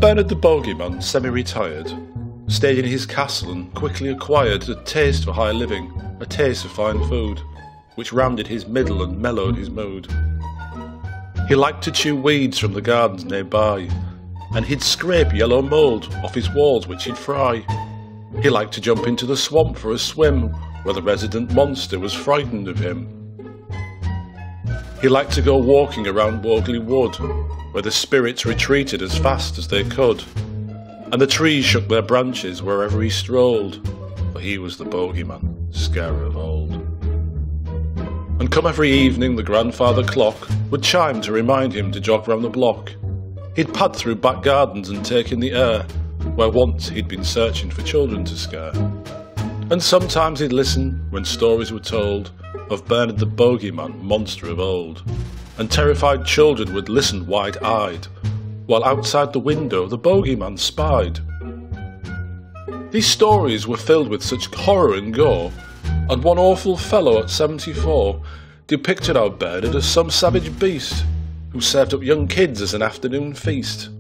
Bernard the Bogeyman, semi-retired, stayed in his castle and quickly acquired a taste for high living, a taste for fine food, which rounded his middle and mellowed his mood. He liked to chew weeds from the gardens nearby, and he'd scrape yellow mould off his walls which he'd fry. He liked to jump into the swamp for a swim, where the resident monster was frightened of him. He liked to go walking around Wogley Wood, where the spirits retreated as fast as they could, and the trees shook their branches wherever he strolled, for he was the Bogeyman, scarer of old. And come every evening the grandfather clock would chime to remind him to jog round the block. He'd pad through back gardens and take in the air, where once he'd been searching for children to scare. And sometimes he'd listen when stories were told of Bernard the Bogeyman, monster of old, and terrified children would listen wide-eyed, while outside the window the Bogeyman spied. These stories were filled with such horror and gore, and one awful fellow at 74 depicted our Bernard as some savage beast who served up young kids as an afternoon feast.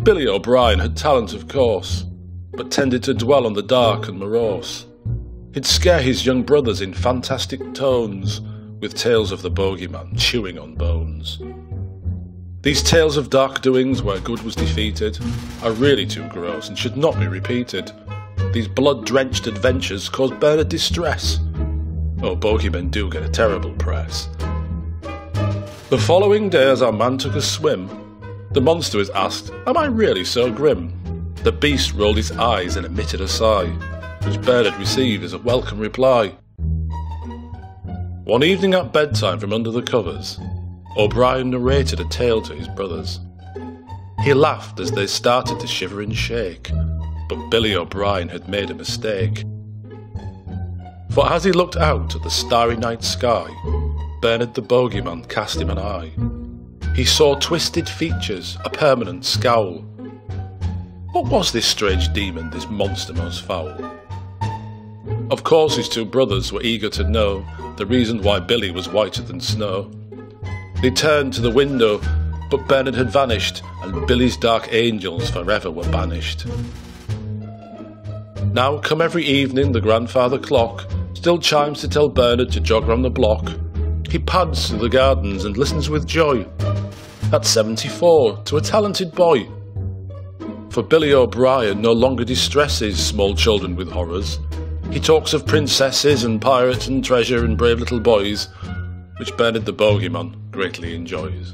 Billy O'Brien had talent, of course, but tended to dwell on the dark and morose. He'd scare his young brothers in fantastic tones, with tales of the Bogeyman chewing on bones. These tales of dark doings where good was defeated are really too gross and should not be repeated. These blood-drenched adventures cause Bernard distress. Oh, Bogeymen do get a terrible press. The following day as our man took a swim, the monster was asked, "Am I really so grim?" The beast rolled his eyes and emitted a sigh, which Bernard received as a welcome reply. One evening at bedtime from under the covers, O'Brien narrated a tale to his brothers. He laughed as they started to shiver and shake, but Billy O'Brien had made a mistake. For as he looked out at the starry night sky, Bernard the Bogeyman cast him an eye. He saw twisted features, a permanent scowl. What was this strange demon, this monster most foul? Of course his two brothers were eager to know the reason why Billy was whiter than snow. They turned to the window, but Bernard had vanished, and Billy's dark angels forever were banished. Now come every evening the grandfather clock still chimes to tell Bernard to jog round the block. He pads through the gardens and listens with joy. At 74, to a talented boy. For Billy O'Brien no longer distresses small children with horrors. He talks of princesses and pirates and treasure and brave little boys, which Bernard the Bogeyman greatly enjoys.